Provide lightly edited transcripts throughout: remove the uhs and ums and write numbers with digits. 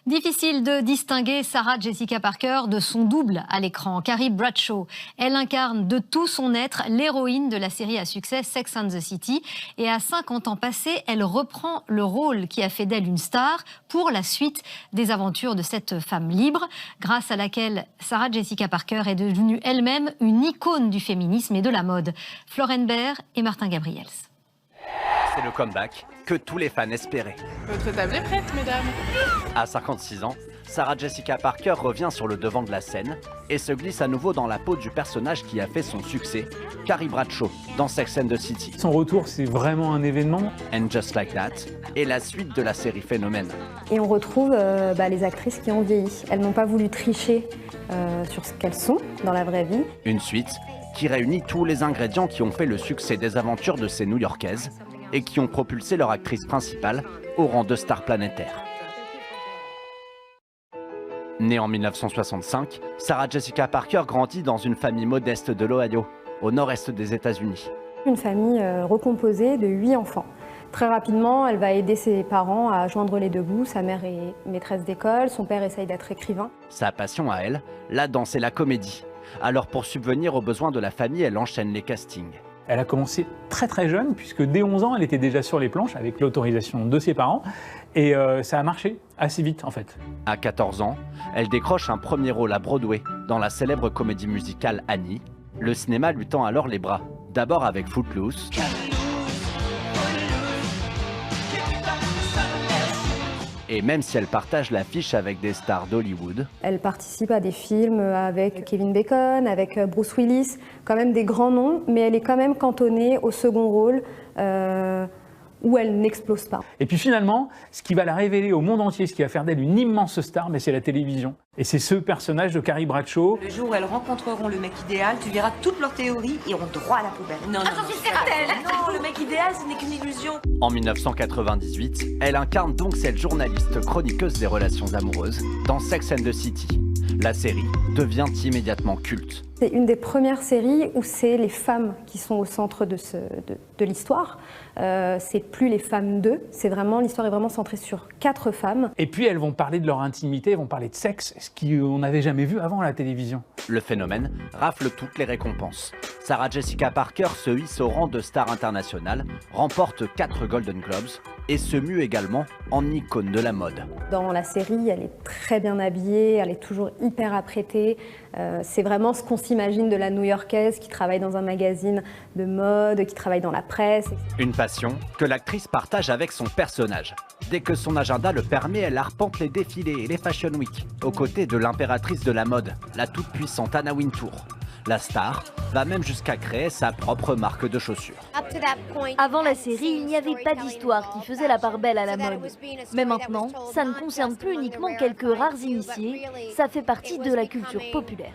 Difficile de distinguer Sarah Jessica Parker de son double à l'écran, Carrie Bradshaw. Elle incarne de tout son être l'héroïne de la série à succès Sex and the City. Et à 50 ans passés, elle reprend le rôle qui a fait d'elle une star pour la suite des aventures de cette femme libre, grâce à laquelle Sarah Jessica Parker est devenue elle-même une icône du féminisme et de la mode. Florence Baird et Martin Gabriels. C'est le comeback que tous les fans espéraient. Votre table est prête, mesdames. À 56 ans, Sarah Jessica Parker revient sur le devant de la scène et se glisse à nouveau dans la peau du personnage qui a fait son succès, Carrie Bradshaw, dans Sex and the City. Son retour, c'est vraiment un événement. And Just Like That est la suite de la série Phénomène. Et on retrouve les actrices qui ont vieilli. Elles n'ont pas voulu tricher sur ce qu'elles sont dans la vraie vie. Une suite qui réunit tous les ingrédients qui ont fait le succès des aventures de ces New-Yorkaises et qui ont propulsé leur actrice principale au rang de star planétaire. Née en 1965, Sarah Jessica Parker grandit dans une famille modeste de l'Ohio, au nord-est des États-Unis. Une famille recomposée de 8 enfants. Très rapidement, elle va aider ses parents à joindre les deux bouts. Sa mère est maîtresse d'école, son père essaye d'être écrivain. Sa passion à elle, la danse et la comédie. Alors pour subvenir aux besoins de la famille, elle enchaîne les castings. Elle a commencé très jeune, puisque dès 11 ans, elle était déjà sur les planches avec l'autorisation de ses parents. Et ça a marché assez vite, en fait. À 14 ans, elle décroche un premier rôle à Broadway dans la célèbre comédie musicale Annie. Le cinéma lui tend alors les bras, d'abord avec Footloose. Et même si elle partage l'affiche avec des stars d'Hollywood. Elle participe à des films avec Kevin Bacon, avec Bruce Willis, quand même des grands noms, mais elle est quand même cantonnée au second rôle où elle n'explose pas. Et puis finalement, ce qui va la révéler au monde entier, ce qui va faire d'elle une immense star, c'est la télévision. Et c'est ce personnage de Carrie Bradshaw. Le jour où elles rencontreront le mec idéal, tu verras toutes leurs théories iront droit à la poubelle. Non, j'en suis certaine. Non, le mec idéal, ce n'est qu'une illusion. En 1998, elle incarne donc cette journaliste chroniqueuse des relations amoureuses dans Sex and the City. La série devient immédiatement culte. C'est une des premières séries où c'est les femmes qui sont au centre de l'histoire. C'est plus les femmes d'eux, l'histoire est vraiment centrée sur 4 femmes. Et puis elles vont parler de leur intimité, elles vont parler de sexe, ce qu'on n'avait jamais vu avant à la télévision. Le Phénomène rafle toutes les récompenses. Sarah Jessica Parker se hisse au rang de star internationale, remporte 4 Golden Globes et se mue également en icône de la mode. Dans la série, elle est très bien habillée, elle est toujours hyper apprêtée. C'est vraiment ce qu'on s'imagine de la New-Yorkaise qui travaille dans un magazine de mode, qui travaille dans la presse. Une passion que l'actrice partage avec son personnage. Dès que son agenda le permet, elle arpente les défilés et les Fashion Week, aux côtés de l'impératrice de la mode, la toute-puissante Anna Wintour. La star va même jusqu'à créer sa propre marque de chaussures. Avant la série, il n'y avait pas d'histoire qui faisait la part belle à la mode. Mais maintenant, ça ne concerne plus uniquement quelques rares initiés, ça fait partie de la culture populaire.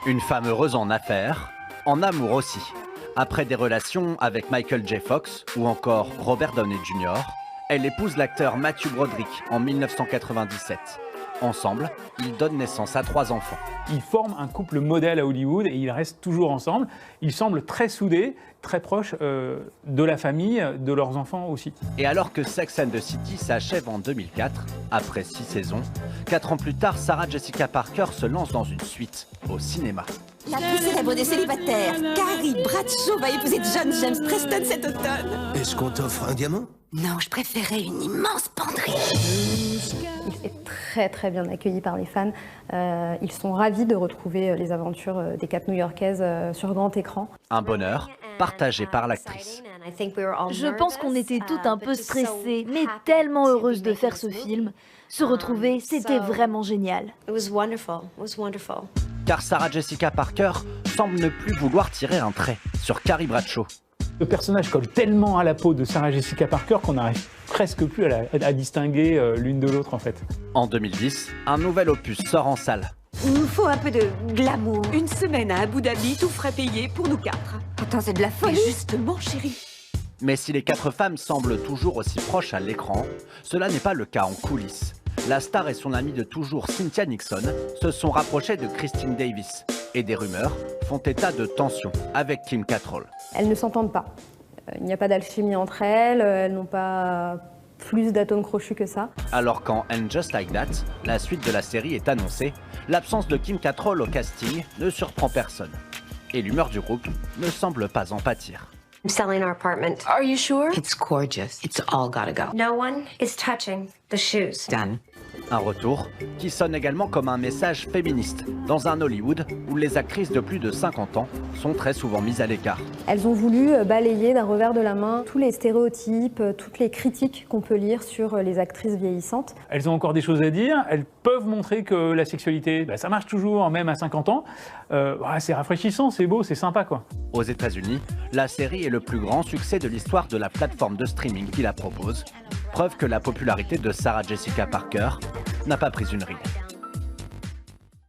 Une femme heureuse en affaires, en amour aussi. Après des relations avec Michael J. Fox ou encore Robert Downey Jr., elle épouse l'acteur Matthew Broderick en 1997. Ensemble, ils donnent naissance à 3 enfants. Ils forment un couple modèle à Hollywood et ils restent toujours ensemble. Ils semblent très soudés, très proches de la famille, de leurs enfants aussi. Et alors que Sex and the City s'achève en 2004, après 6 saisons, 4 ans plus tard, Sarah Jessica Parker se lance dans une suite au cinéma. La plus célèbre des célibataires, Carrie Bradshaw, va épouser John James Preston cet automne. Est-ce qu'on t'offre un diamant? Non, je préférais une immense penderie. Il est très bien accueilli par les fans. Ils sont ravis de retrouver les aventures des 4 New-Yorkaises sur grand écran. Un bonheur partagé par l'actrice. Je pense qu'on était toutes un peu stressées, mais tellement heureuses de faire ce film. Se retrouver, c'était vraiment génial. Car Sarah Jessica Parker semble ne plus vouloir tirer un trait sur Carrie Bradshaw. Le personnage colle tellement à la peau de Sarah Jessica Parker qu'on n'arrive presque plus à distinguer l'une de l'autre en fait. En 2010, un nouvel opus sort en salle. Il nous faut un peu de glamour. Une semaine à Abu Dhabi, tout frais payé pour nous 4. Attends, c'est de la folie. Et justement, chérie. Mais si les 4 femmes semblent toujours aussi proches à l'écran, cela n'est pas le cas en coulisses. La star et son amie de toujours Cynthia Nixon se sont rapprochées de Christine Davis. Et des rumeurs font état de tensions avec Kim Cattrall. Elles ne s'entendent pas. Il n'y a pas d'alchimie entre elles, elles n'ont pas plus d'atomes crochus que ça. Alors quand And Just Like That, la suite de la série est annoncée, l'absence de Kim Cattrall au casting ne surprend personne. Et l'humeur du groupe ne semble pas en pâtir. I'm selling our apartment. Are you sure? It's gorgeous. It's all gotta go. No one is touching the shoes. Done. Un retour qui sonne également comme un message féministe, dans un Hollywood où les actrices de plus de 50 ans sont très souvent mises à l'écart. Elles ont voulu balayer d'un revers de la main tous les stéréotypes, toutes les critiques qu'on peut lire sur les actrices vieillissantes. Elles ont encore des choses à dire, elles peuvent montrer que la sexualité, ça marche toujours, même à 50 ans. C'est rafraîchissant, c'est beau, c'est sympa, quoi. Aux États-Unis, la série est le plus grand succès de l'histoire de la plateforme de streaming qui la propose. Preuve que la popularité de Sarah Jessica Parker n'a pas pris une ride.